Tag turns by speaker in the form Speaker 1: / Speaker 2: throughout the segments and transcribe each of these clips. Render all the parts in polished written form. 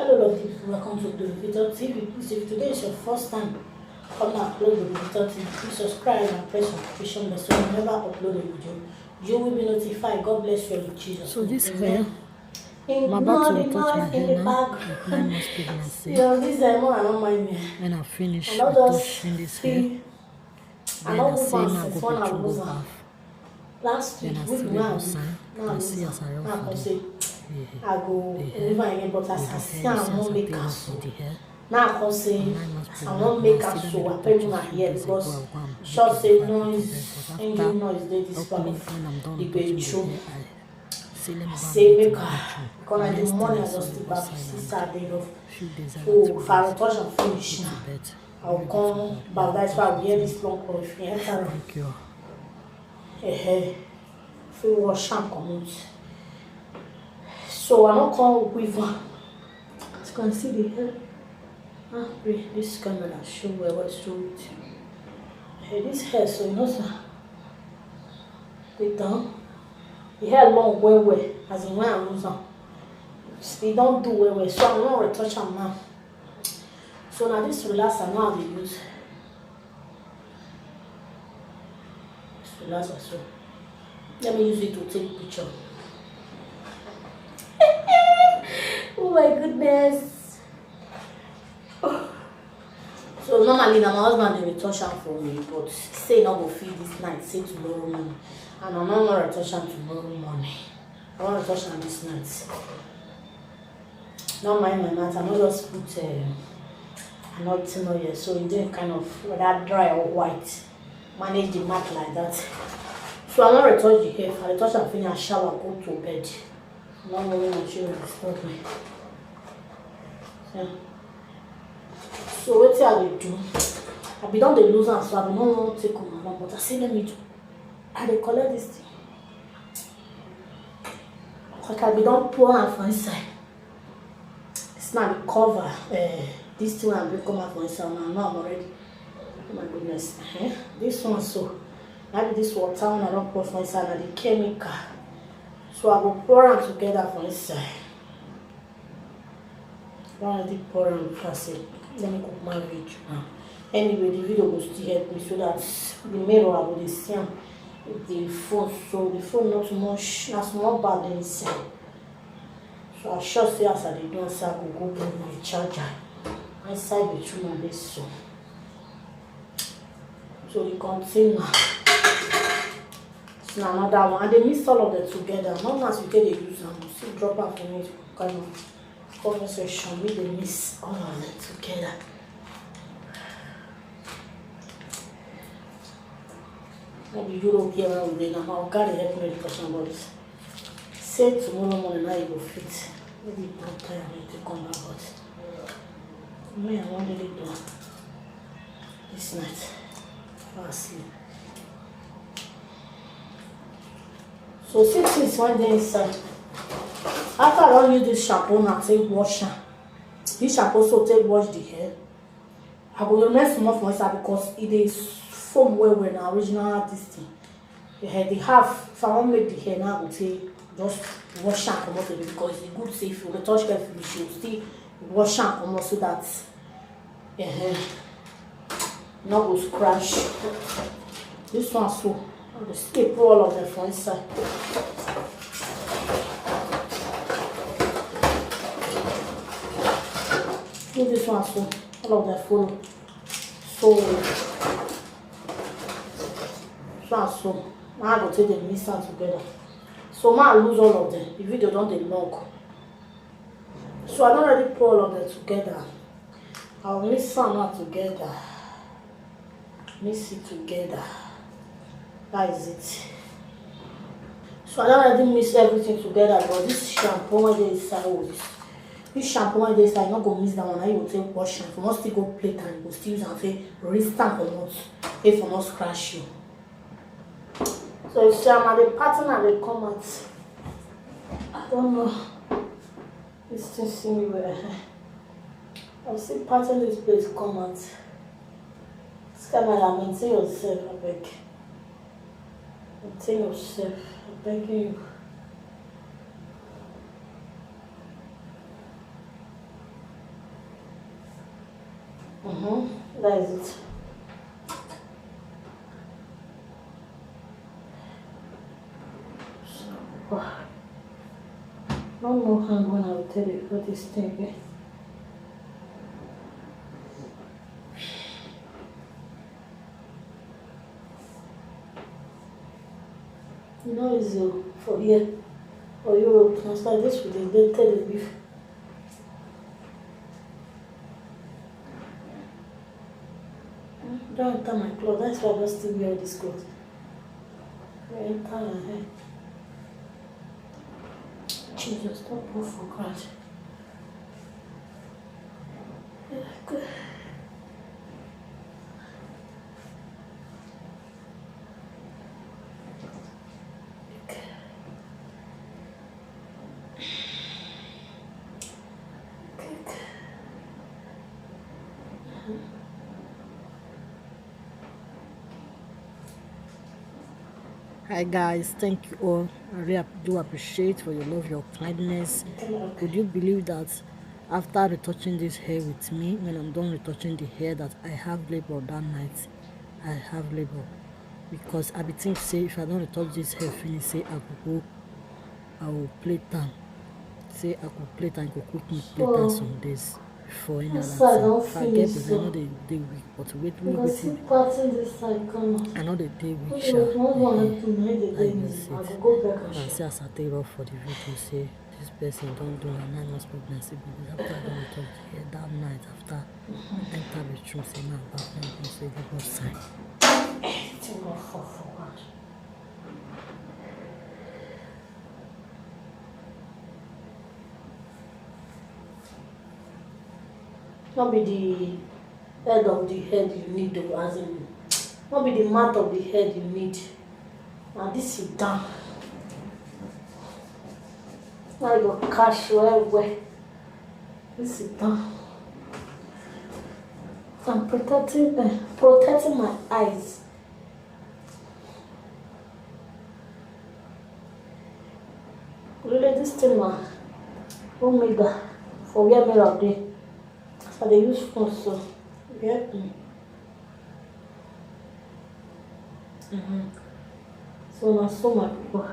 Speaker 1: Hello, love people. Welcome to the Victor TV. Please, if today is your first time coming to upload the Victor TV, please subscribe and press notification bell so whenever I upload a video, you will be notified. God bless you in Jesus'
Speaker 2: So this
Speaker 1: name.
Speaker 2: hair, I'm about to touch my hair now with my most pregnancy.
Speaker 1: This is more I don't mind me.
Speaker 2: When I finish
Speaker 1: And I'll
Speaker 2: with
Speaker 1: just
Speaker 2: touching this
Speaker 1: see.
Speaker 2: hair,
Speaker 1: And
Speaker 2: then I
Speaker 1: I'll move
Speaker 2: say
Speaker 1: on
Speaker 2: now
Speaker 1: since
Speaker 2: go
Speaker 1: when I
Speaker 2: to
Speaker 1: was
Speaker 2: go
Speaker 1: on.
Speaker 2: bath.
Speaker 1: Last week,
Speaker 2: Then I
Speaker 1: we
Speaker 2: still
Speaker 1: now
Speaker 2: go sign. I see as I
Speaker 1: now
Speaker 2: run
Speaker 1: I
Speaker 2: for
Speaker 1: say
Speaker 2: the
Speaker 1: I go over again, but as I see, I won't make
Speaker 2: for
Speaker 1: us.
Speaker 2: the hair.
Speaker 1: Now I can say I won't make us so I pay my hair because short say noise, engine noise, they this part of the bedroom. Say make her because in the morning I just sleep back Saturday off. So if I touch and finish now, I'll come back. That's why I'll wear this long clothes. If you enter,
Speaker 2: Thank you.
Speaker 1: if you wash and come out. So I don't come with one. As you can see the hair. This camera show where I show it. This hair, so you know, sir. They done. The hair long well, as in when I lose them. They don't do well, so I'm not retouch them now. So now this relaxer now they use. This relaxer, so let me use it to take picture. Oh my goodness. So normally now my husband they will touch am for me, but say no go feed this night, say tomorrow morning. And I'm not gonna touch am tomorrow morning. I want to touch am this night. Not mind my matter, I'm not just put nothing on here. So you do kind of whether dry or white. Manage the mat like that. So I'm not retouch the hair. If I touch and finish shower, go to bed. I'm not going to children disturb me. So what I will do, I be done the lose and so I will not want to take on my but I say let me do. I will collect this thing. Like I be done pour am for inside. It's not the cover. This thing I will come out for inside now. Now I'm already. Oh my goodness. This one so maybe this water when I don't pour for inside and the chemical. So I will pour them together for inside. I already pour them before I say. Let me cook my video now. Anyway, the video will still help me so that the mirror I will see the phone. So the phone not too much, not small bad inside. So I sure say as I do so I go bring my charger inside the room and this so. So the container. It's now another one. And they mix all of them together. Not as you get the use them. See drop out for me kind of conversation, we dey mix all of them together. Maybe European one will now I'll carry help me because somebody say tomorrow morning now you go fit. Maybe not time to come back, but me I want to do this night for sleep. So since one day inside. After I don't use this shampoo now, take wash am. This shampoo so take wash the hair. I go remain small for inside because it is foam well na original this thing. The hair they have. If I want make the hair now, I go take just wash am comot it because it's good say if you touch hair finish, you still wash am comot so that not go scratch. This one so I go still put all of them for inside. Do this one so all of them follow. So now I go take them mix them together. So now I lose all of them. The video don't dey long. So I don't already put all of them together. I'll mix some now together. Mix it together. That is it. So I don't already mix everything together, but this shampoo when they inside this shampoo when they inside, not go mix that one. Now you will take wash and if you want still go plate and you go still use and say restamp or not, if for not scratch you. So you see I'm at the pattern and they come out. I don't know. This thing see me where I'll see pattern this place come out. This camera maintain yourself, I beg. Maintain yourself, I beg you. That is it. So, no more hand when I will tell you what this thing is. You know, it's for here or Europe, transfer this with the dented beef. Don't enter my clothes, that's why I just still wear this clothes. Enter my hair. Jesus, don't put for granted. Yeah, good.
Speaker 2: Hi guys, thank you all. I really do appreciate for your love, your kindness. Would you believe that after retouching this hair with me, when I'm done retouching the hair, that I have labor that night? I have labor because I be think say if I don't retouch this hair finish, say I will play time. Say I could play time, could cook me play time some days before any other thing. If I get it, I know they weak, but wait. I know the day week sha. I go sit and say as I take off for the video, say this person don't do a 9 months pregnancy, because after I don't retouch the hair that night, after enter the room, say man back home, say the boss sign.
Speaker 1: Not be the head of the head you need, though, as in, not be the mat of the head you need. Now this is done. Now you got cash where this is done. I'm protecting my eyes. Really, this thing, man, Omega, for where me of day. So they use phone, so yeah. So now, so my people,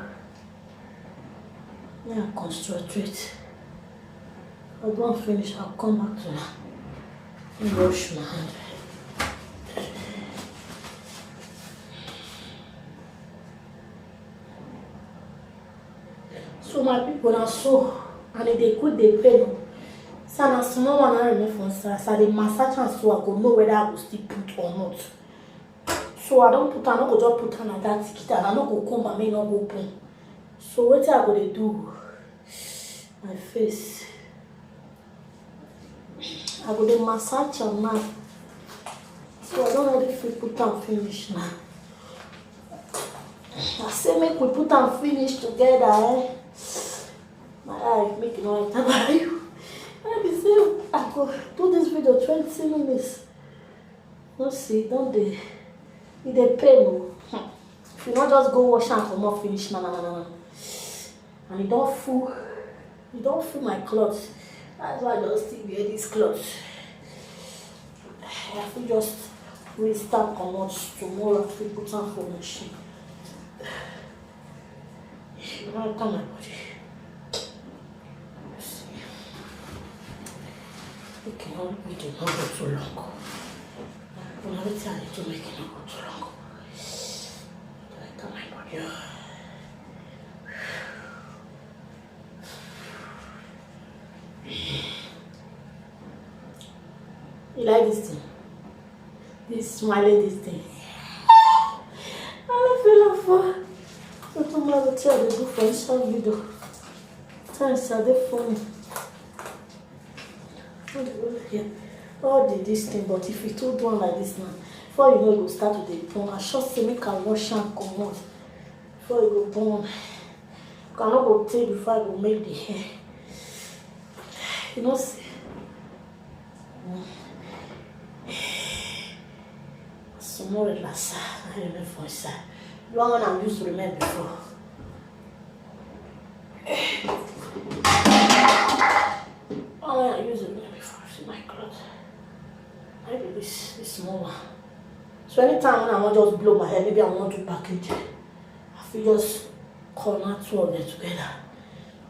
Speaker 1: yeah, concentrate. I don't finish. I'll come back to now and wash my hand. So my people now, so and if they could, they pay. So na small one I remain for inside. So the massage and so I go know whether I go still put or not. So I don't put, I no go just put on that ticket and I no go come and me no go open. So what I go to do? My face. I go to massage am now. So I don't really feel put and finish now. I say make we put and finish together, eh? My eye make no enter by you. Maybe say I go do this video 20 minutes. No see, don't they? It dey pain. If you not just go wash and come up finish, no. And you don't fool my clothes. That's why I just still wear this clothes. I have to just restart come out tomorrow to put on for machine. You know, I my body. Okay, now we do not go too long. When I tell you to make it not go too long. I tell my body. You like this thing? This smiling, this thing. I don't feel for. So tomorrow I tell you to do for Insta video. Thanks, are they funny? All this thing, but if you told one like this now, before you know you go start with the bone, I just say make I wash and come out. Before you go bone, you cannot go take before I go make the hair. You know, see. Some more relaxer, I remember for inside. The one I used to remember before. Oh, I use it before. See my clothes. Maybe this small one. So anytime when I want to just blow my hair, maybe I want to package it, I feel just corner two of them together.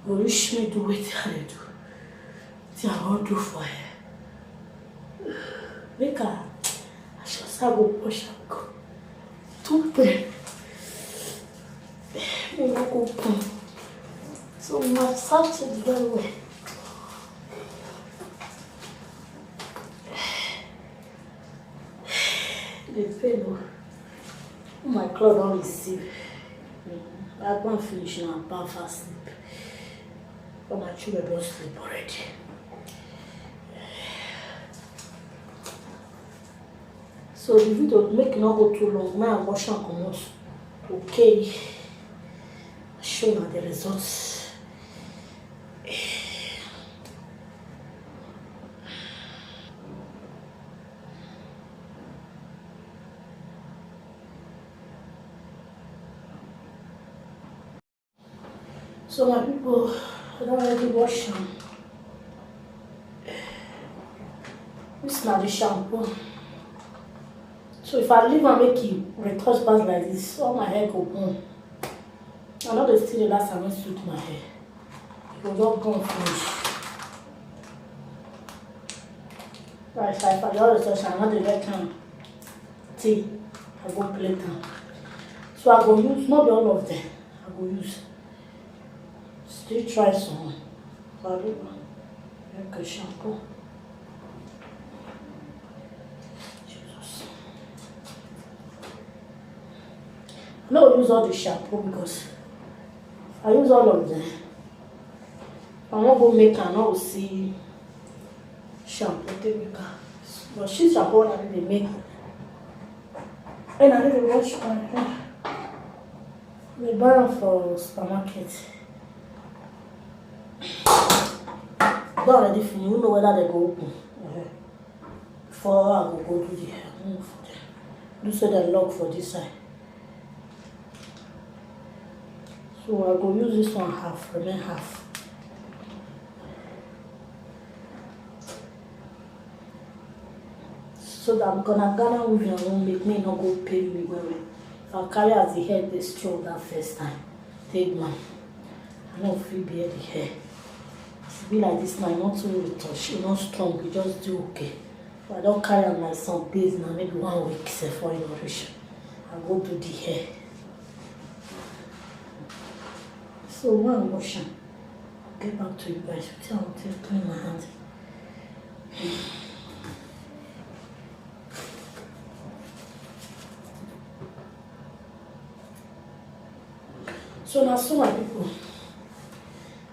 Speaker 1: You wish me do what I do. See I want to do for her. Make her. I just have to wash and go. Too bad. Me not go pum. So massage it very well. The pain. My clothes don't receive. I can't finish now. I'm fast sleep. But my children don't sleep already. So the video make not go too long. Now I'm washing and come out. Okay. Show you the results. So my people, I don't already wash them. This is not the shampoo. So if I leave and make it retouch back like this, all my hair go burn. I know they still the last time I suit my hair. It will just burn finish. Right, if I do retouch, I'm not the right time. Tea, I go play them. So I go use, not all of them. I go use. Still try some. Like a shampoo. Jesus. I don't use all the shampoo because I use all of them. I won't go make and I will see shampoo they make. But she's shampoo that they make. And I didn't wash my hair. We buy them for supermarket. Don't already finish. You know whether they go open. Before I go do the hair. Do so they lock for this side. So I go use this one half, remain half. So that I'm gonna Ghana weaving and won't make me not go pay me well. If I carry as the hair they stroke that first time, take man. I know if you bear the hair. Be like this now, not to retouch, you not strong, you just do okay. If I don't carry on like some days now, maybe 1 week before innovation, I go do the hair. So when I'm washing, I'll get back to you guys. I'll clean my hands. So now, so my people,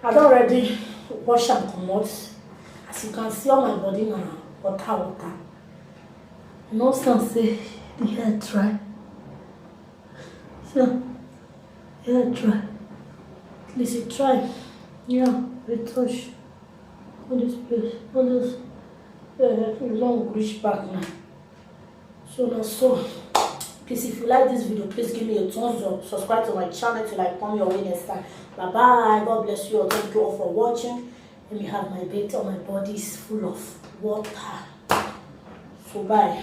Speaker 1: I don't already wash and come out. As you can see on my body now, water. No sense say the hair dry. So, hair dry. At least it dry. Yeah, retouch. All this place, all this long reach back now. So now so. Please, if you like this video, please give me a thumbs up. Subscribe to my channel till I come your way next time. Bye bye. God bless you all. Thank you all for watching. Let me have my bait on my body is full of water. So bye.